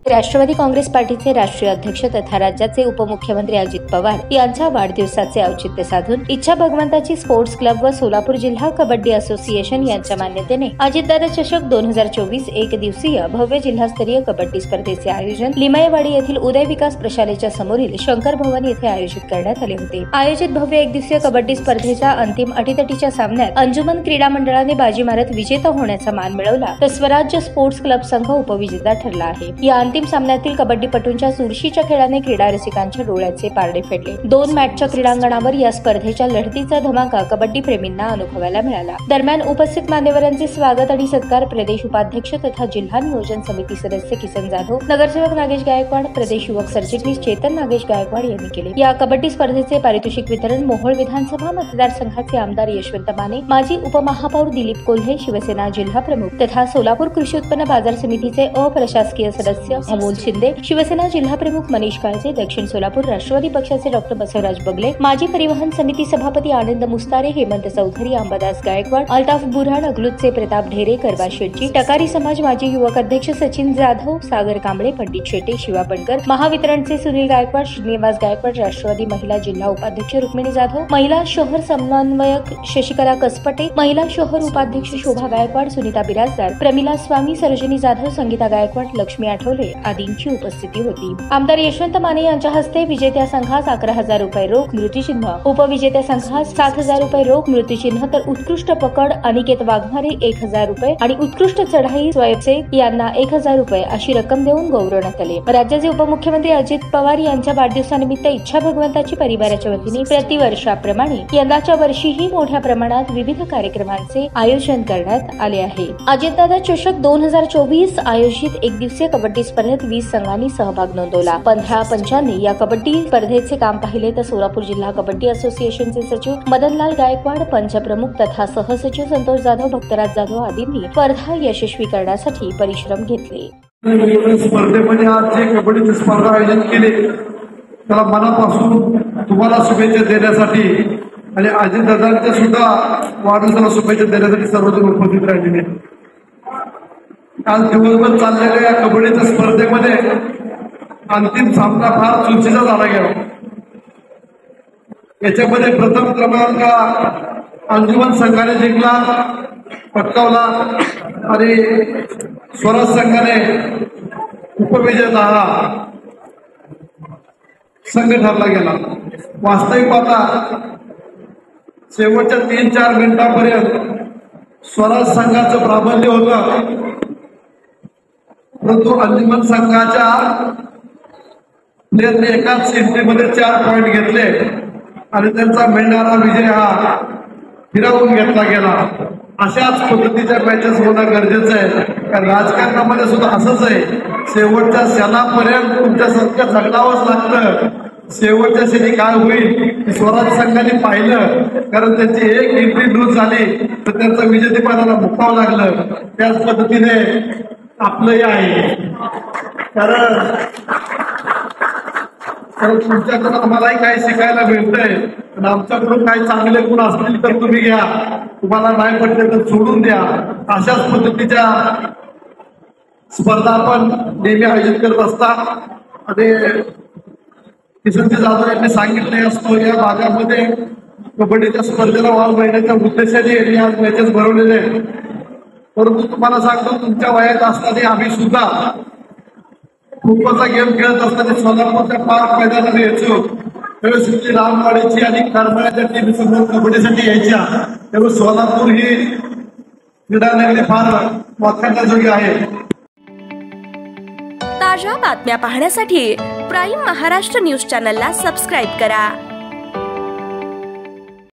राष्ट्रवादी काँग्रेस पार्टीचे राष्ट्रीय अध्यक्ष तथा राज्याचे उपमुख्यमंत्री अजित पवार यांच्या वाढदिवसाचे औचित्य साधून इच्छा भगवंताची स्पोर्ट्स क्लब व सोलापूर जिल्हा कबड्डी असोसिएशन यांच्या मान्यतेने अजितदादा चषक 2024 एक दिवसीय भव्य जिल्हास्तरीय कबड्डी स्पर्धेचे आयोजन लिमयेवाडी येथील उदय विकास प्रशालेच्या समोरील शंकर भवन येथे आयोजित करण्यात आले होते। आयोजित भव्य एक दिवसीय कबड्डी स्पर्धेच्या अंतिम अटीतटीच्या सामन्यात अंजुमन क्रीडा मंडळाने बाजी मारत विजेता होण्याचा मान मिळवला तर स्वराज्य स्पोर्ट्स क्लब संघ उपविजेता ठरला आहे। या अंतिम सामन्यातील कबड्डीपटूंच्या चुरशीच्या खेळाने क्रीडा रसिकांच्या डोळ्याचे पारडे फेडले। 2 मॅचच्या क्रीडांगणावर या स्पर्धेच्या लढतीचा धमाका कबड्डी प्रेमींना अनुभवायला मिळाला। दरम्यान उपस्थित मान्यवरांचे स्वागत आणि सत्कार प्रदेश उपाध्यक्ष तथा जिल्हा नियोजन समिती सदस्य किसन जाधव, नगरसेवक नागेश गायकवाड, प्रदेश युवक सरचिटणीस चेतन नागेश गायकवाड यांनी केले। या कबड्डी स्पर्धेचे पारितोषिक वितरण मोहोळ विधानसभा मतदारसंघाचे आमदार यशवंत माने, माजी उपमहापौर दिलीप कोल्हे, शिवसेना जिल्हा प्रमुख तथा सोलापूर कृषी उत्पन्न बाजार समितीचे अप्रशासकीय सदस्य अमोल शिंदे, शिवसेना जिल्हा प्रमुख मनीष काळजे, दक्षिण सोलापूर राष्ट्रवादी पक्षाचे डॉक्टर बसवराज बगले, माजी परिवहन समिती सभापती आनंद मुस्तारे, हेमंत चौधरी, अंबादास गायकवाड, अल्ताफ बुरहान, अकलूजचे प्रताप ढेरे, करवा शेट्टी, टकारी समाज माजी युवक अध्यक्ष सचिन जाधव, सागर कांबळे, पंडित शेटे, शिवा बनकर, महावितरणचे सुनील गायकवाड, श्रीनिवास गायकवाड, राष्ट्रवादी महिला जिल्हा उपाध्यक्ष रुक्मिणी जाधव, महिला शहर समन्वयक शशिकला कसपटे, महिला शहर उपाध्यक्ष शोभा गायकवाड, सुनीता बिराजदार, प्रमिला स्वामी, सरोजिनी जाधव, संगीता गायकवाड, लक्ष्मी आठवले आदींची उपस्थिती होती। आमदार यशवंत माने यांच्या हस्ते विजेत्या संघास 11,000 रुपये रोख स्मृतिचिन्ह, उपविजेत्या संघास 7,000 रुपये रोख स्मृतिचिन्ह तर उत्कृष्ट पकड अनिकेत वाघमारे 1,000 रुपये आणि उत्कृष्ट चढाई स्वयंसेवक यांना 1,000 रुपये अशी रक्कम देऊन गौरवण्यात आले। राज्याचे उपमुख्यमंत्री अजित पवार यांच्या वाढदिवसानिमित्त इच्छा भगवंताची परिवाराच्या वतीने प्रतिवर्षाप्रमाणे यंदाच्या वर्षीही मोठ्या प्रमाणात विविध कार्यक्रमांचे आयोजन करण्यात आले आहे। अजितदादा चषक 2024 आयोजित एक दिवसीय कबड्डी स्पर्धेत 20 संघांनी सहभाग नोंदवला। 15 पंचांनी या कबड्डी स्पर्धेचे काम पाहिले तर सोलापूर जिल्हा कबड्डी असोसिएशनचे सचिव मदनलाल गायकवाड, पंच प्रमुख तथा सहसचिव संतोष जाधव, भक्तराज जाधव आदींनी स्पर्धा यशस्वी करण्यासाठी परिश्रम घेतले। स्पर्धेमध्ये आज जे कबड्डीची स्पर्धा आयोजित केली त्याला मनापासून तुम्हाला शुभेच्छा देण्यासाठी आणि अजितदादांच्या सुद्धा वाढदिवसाला शुभेच्छा देण्यासाठी सर्वजण उपस्थित राहिलेले। काल दिवसभर चाललेल्या या कबड्डीच्या स्पर्धेमध्ये अंतिम सामना फार चुरशीचा झाला गेला। याच्यामध्ये प्रथम क्रमांक अंजुमन संघाने जिंकला, पटकावला आणि स्वराज संघाने उपविजेता हा संघ ठरला गेला। वास्तविक पाहता शेवटच्या 3-4 मिनिटांपर्यंत स्वराज संघाचं प्राबल्य होतं, परंतु अंजुमन संघाच्या प्लेयरने एकाच एंट्रीमध्ये 4 पॉइंट घेतले आणि त्यांचा मिळणारा विजय हा हिरावून घेतला गेला। अशाच पद्धतीच्या मॅचेस होणं गरजेचं आहे, कारण राजकारणामध्ये सुद्धा असंच आहे, शेवटच्या क्षणापर्यंत तुमच्यासारखं झगडावंच लागतं। शेवटच्या क्षणी काय होईल स्वराज संघाने पाहिलं, कारण त्यांची एक एंट्री लूज झाली तर त्यांचा विजेतेपदाला मुकावं लागलं। त्याच पद्धतीने आपलंही आहे, कारण तुमच्याकडून आम्हालाही काही शिकायला मिळतंय आणि आमच्याकडून काही चांगले गुण असतील तर तुम्ही घ्या, तुम्हाला नाही पडले तर सोडून द्या। अशाच पद्धतीच्या स्पर्धा आपण नेहमी आयोजित करत असतात आणि किशनजी जाधव यांनी सांगितले असतो या भागामध्ये कबड्डीच्या स्पर्धेला वाव मिळण्याच्या उद्देशाने यांनी आज मॅचेस भरवलेले आहेत। परंतु तुम्हाला सांगतो, तुमच्या वयात असताना आम्ही सुद्धा खो-खोचा गेम खेळत असताना सोलापूरच्या पार्क मैदानावर यायचो, त्यावेळेस रामवाडीची आणि करमाळ्याच्या टीम समोर कबड्डीसाठी यायच्या, त्यामुळे सोलापूर ही क्रीडा नगरी फार वाखाणण्याजोगी आहे। ताज्या बातम्या पाहण्यासाठी प्राईम महाराष्ट्र न्यूज चॅनलला सबस्क्राईब करा।